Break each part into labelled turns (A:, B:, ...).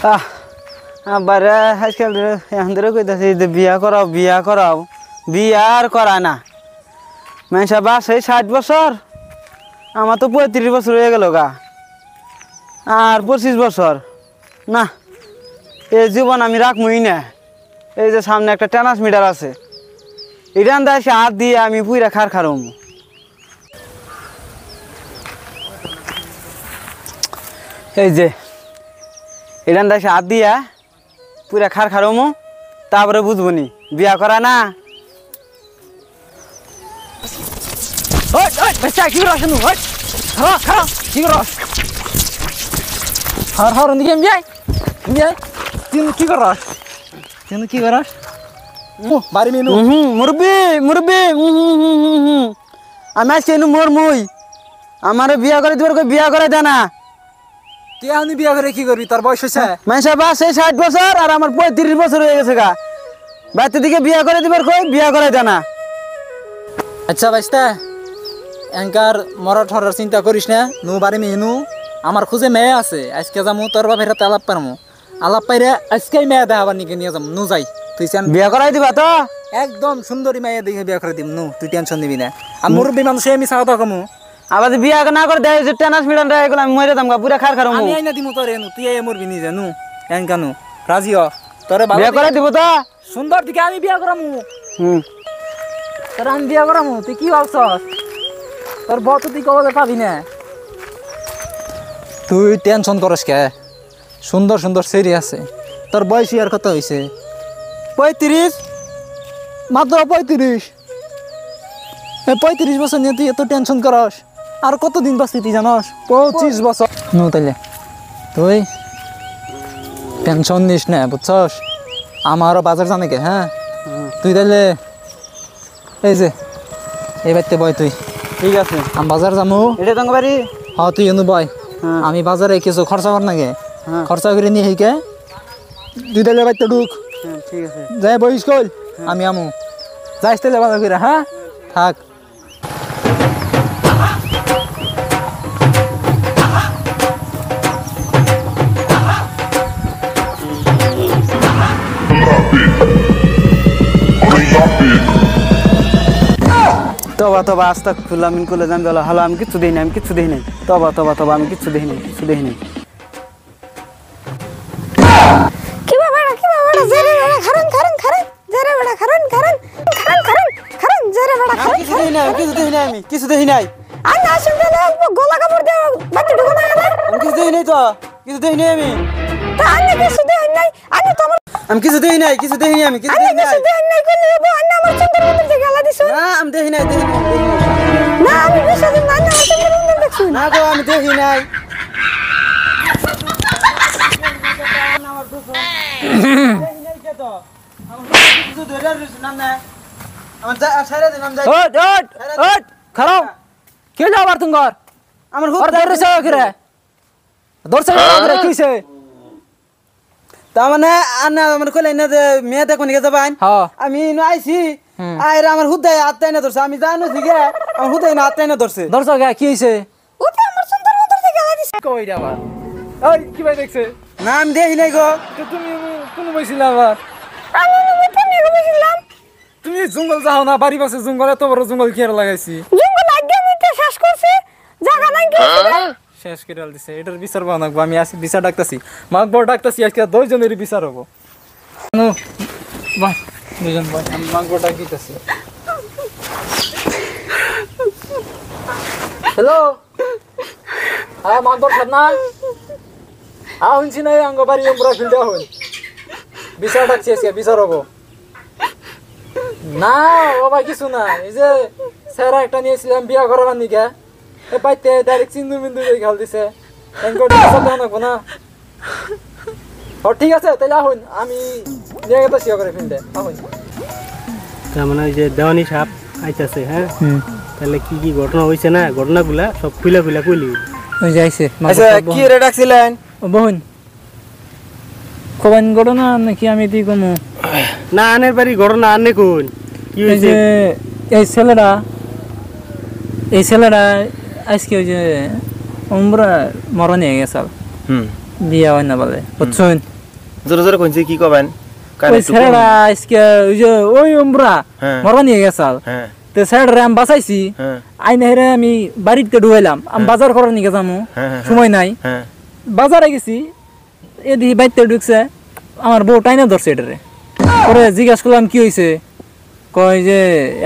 A: আব্বারে আজকাল এখন ধরে কইতাছি যে বিয়া করাও বিয়া আর করা না মানুষ বাসে 60 বছর আমার তো 35 বছর হয়ে গেল গা আর 25 বছর না এই জীবন আমি রাখমই না। এই যে সামনে একটা ট্রান্সমিটার আছে এটা এসে হাত দিয়ে আমি পুইরা খারম এই যে এটা এসে হাত দিয়া পুরা খারমু তারপরে বুঝবো নি বিয়া করা না। কি করস মুরব্বী আমি আজকে মোর মুই আমার বিয়া করে দিবার বিয়া করে দে না।
B: তুই বিয়া করে কি করবি? তোর বয়স হয়েছে
A: মানুষের বাসে 60 বছর আর আমার 35 বছর হয়ে গেছে গা। বাড়িতে দিকে বিয়া করে দিবার কই বিয়া করে দে না।
B: আচ্ছা বাইস্তা এনকার মরা ঠরার চিন্তা করিস না। নু বাড়ি মেনু আমার খুঁজে মেয়ে আছে আজকে যামু তোর বাপের হাতে আলাপ পারমু আলাপ পাইরে আজকেই মেয়ে দেখাবার নিকে নিয়ে যাম। নু যাই তুই
A: বিয়া করাই দিবা তো
B: একদম সুন্দরী মেয়ে দেখে বিয়া করে দিম। নু তুই টেনশন নিবি না। আর মুরব্বী মানুষ আমি সাদা কমু
A: আবার বিয়া না করে দেয় যে টেনাস মিডান এগুলো আমি মরে দাম পুরা খারম
B: আমি আইনা দিমু তোরে। নু তুই মরবি নিজে নু এনকানু রাজি হ তোরে
A: বিয়া করাই দিব তো
B: সুন্দর দিকে আমি বিয়া করামু। তোর আমি বিয়া করামু তুই কি ভাবছস? তোর বউ তো তুই কবে পাবি না। তুই টেনশন করস কে? সুন্দর সুন্দর সেরি আছে। তোর বয়স আর কত হয়েছে?
A: 35
B: মাত্র 35। 35 বছর নিয়ে তুই এত টেনশন করস? আর কতদিন বাঁচবি তুই জানস? 25 বছর। নু তাইলে তুই টেনশন নিস না বুঝছস। আমারও বাজার জানে কে। হ্যাঁ তুই তাইলে এই যে এই বাড়িতে বয় তুই।
A: ঠিক আছে
B: আমি বাজার যাবো।
A: এটা তোমার বাড়ি?
B: হ্যাঁ তুই এনু বয়। আমি বাজারে কিছু খরচা কর নাকি খরচা করে নিয়ে হেকে দুই তাইলে বাড়িতে ঢুক।
A: ঠিক আছে
B: যাই বইস কল আমি আমু যাইস তাইলে বাজার করে। হ্যাঁ থাক।
A: তবা আস্তাগফিরুল্লাহ মিন কুল্লি যামবি ওয়া হালা আমি কিচ্ছু দেই নাই তবা আমি কিচ্ছু দেই নাই
C: কি বাবা জেরে বড়া খারন জেরে বড়া খারন জেরে বড়া খারন
A: কিছু দেই নাই
C: আমি আসুন না গলা কাপড় দে বাতি ঢুকো না
A: আমি কিছু দেই নাই আমি
C: তা আমি কিছু দেই নাই
A: আমি কিছু দেই নাই
C: কিছু দেই নাই কইলে হবো আন্না আমার চন্দ্র মন্দির থেকে গালা দিছো
A: না আমি দেই নাই
C: না আমি বিশ্বাস না আমার চন্দ্র মন্দির দেখছি
A: না গো আমি দেই নাই
B: কে যাবার তোমার?
A: আমার তার মানে আমার কইলেন না যে মেয়ে দেখো নিয়ে যাবেন। আমি আইছি আইরা আমার হুদাই আত্মাই না ধরছে। আমি জানো ঠিক আমার হুদাই না আত্মাই না ধরছে।
B: ধরছো কি হইছে?
C: ওতে আমার চন্দ্র মন্দির থেকে গালা দিছো
B: কই রে আবার? ওই কি ভাই দেখছে?
A: না আমি দেখি নাই গো।
B: তুমি কোন বইছিলা আবার?
C: আমি মিথ্যা নিয়ে বসেছিলাম।
B: তুমি জঙ্গল যাও না বাড়ি পাশে জঙ্গল এত বড় জঙ্গল কি আর লাগাইছি?
C: জঙ্গল আগে মিথ্যা শেষ করছে জায়গা নাই কি
B: শেষ করে দিছে। এটার বিচার বানাবো আমি আসি বিচার ডাকতাছি মাগবর ডাকতাছি আজকে দুইজনেরই বিচার হবো। ভাই দুইজন ভাই আমি মাগবর ডাকিতেছি। হ্যালো হ্যাঁ মাগবর সাহেব না শুনছি না আঙ্গ বাড়ি আমরা ফিল্ডে হই বিচার ডাকছি আজকে বিচার হবো না বাবা কিছু না। এই যে স্যার একটা নিয়েছিলাম বিয়া করাবার নিকে পাইতে ডাইরেক্ট সিন্ধু বিন্দু খেয়াল দিছে না। ঠিক আছে তাহলে আহুন আমি নিয়ে গেছি করে ফিল্ডে আহুন।
D: তার মানে ওই যে দেওয়ানি সাপ আইতাছে। হ্যাঁ তাহলে কি কি ঘটনা হয়েছে না ঘটনাগুলা সব খুলে কইলি
B: ওই যাইছে।
A: আচ্ছা কি রে ডাকছিলেন?
B: বহুন কবেন ঘটনা নাকি আমি তুই কমু
D: না আনের বাড়ি ঘটনা আনে কোন কি হয়েছে?
B: এই ছেলেরা আজকে ওই যে আমরা মরণ হয়ে গেছে বিয়া হয় না বলে বুঝছেন।
E: জোরে জোরে কইছি কি কবেন
B: ওই ছেড়া আজকে ওই যে ওই উমরা
E: হ্যাঁ।
B: মরবা নিয়ে গেছাল
E: হ্যাঁ
B: তে ছেড়া আমি বাঁচাইছি
E: হ্যাঁ
B: আইনে হেরে আমি বাড়িতে ঢুকাইলাম আমি বাজার করার নিয়ে যাবো
E: হ্যাঁ, হ্যাঁ।
B: সময় নাই
E: হ্যাঁ
B: বাজারে গেছি এদিকে বাইতে ঢুকছে আমার বউ টাইনা ধরছে এটারে পরে জিজ্ঞাসা করলাম কি হয়েছে কয় যে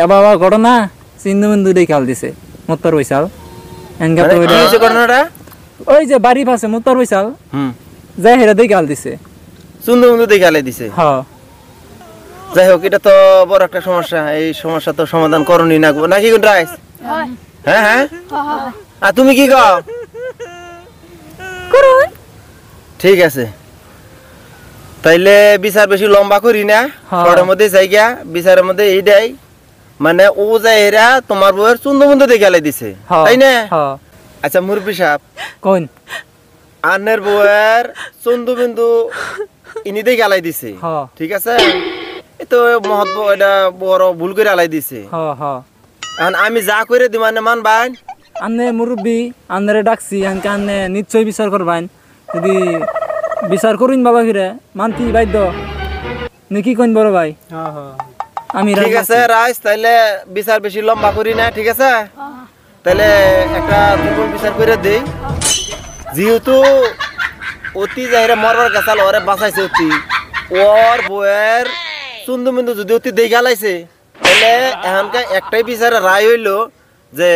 B: বাবা ঘটনা সিন্ধু বিন্দু দিয়ে খাল দিছে মোত্তর বৈশাল এনকা তো
E: মানে কি হয়েছে ঘটনাটা
B: ওই যে বাড়ি পাশে মোত্তর বৈশাল
E: হুম
B: যাই হেরা দিয়ে খাল দিছে
E: সুন্দর বন্ধু দেখে আলাই দিছে
B: হ
E: যাই হোক এটা তো বড় একটা সমস্যা এই সমস্যা তো সমাধান করণই না নাকি কোন রাইস হ্যাঁ হ্যাঁ আর তুমি কি কও
C: করুন
E: ঠিক আছে তাইলে বিচার বেশি লম্বা করি না
B: হ্যাঁ।
E: শহরের মধ্যে জায়গা বিচারের মধ্যে এই দেয় মানে ও যায় এরা তোমার বউয়ের সুন্দর বন্ধু দেখে আলাই দিছে
B: হ
E: তাই না
B: হ
E: আচ্ছা মুরব্বী সাহেব
B: কোন
E: আন্নের বউয়ের চন্দু বিন্দু ইনি দেখে আলাই দিছে
B: হ
E: ঠিক আছে এই তো মহৎ এটা বড় ভুল করে আলাই দিছে
B: হ হ
E: এখন আমি যা করে দিই মানে মানবান
B: আন্নে মুরব্বী আন্নারে ডাকছি আনকে আন্নে নিশ্চয় বিচার করবাইন যদি বিচার করুন বাবা ফিরে মানতি বাধ্য নাকি কোন বড় ভাই
D: হ্যাঁ হ্যাঁ
B: আমি
E: ঠিক আছে রাইস তাইলে বিচার বেশি লম্বা করি না ঠিক আছে তাহলে একটা দুপুর বিচার করে দেই যেহেতু অতি যাইরা মরবার গাছাল ওরে বাঁচাইছে অতি ওর বউয়ের সুন্দর বিন্দু যদি অতি দেই গালাইছে তাহলে এখনকার একটাই বিচারে রায় হইলো যে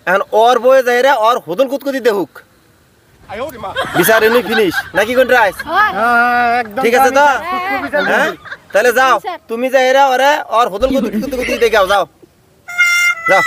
E: এখন ওর বউয়ে যাইরা ওর হোদল কুতকুতি দেহুক বিচার এমনি ফিনিশ নাকি কোন রাইস ঠিক আছে তো হ্যাঁ তাহলে যাও তুমি যাইরা ওরে ওর হোদল কুতকুতি দেখে যাও যাও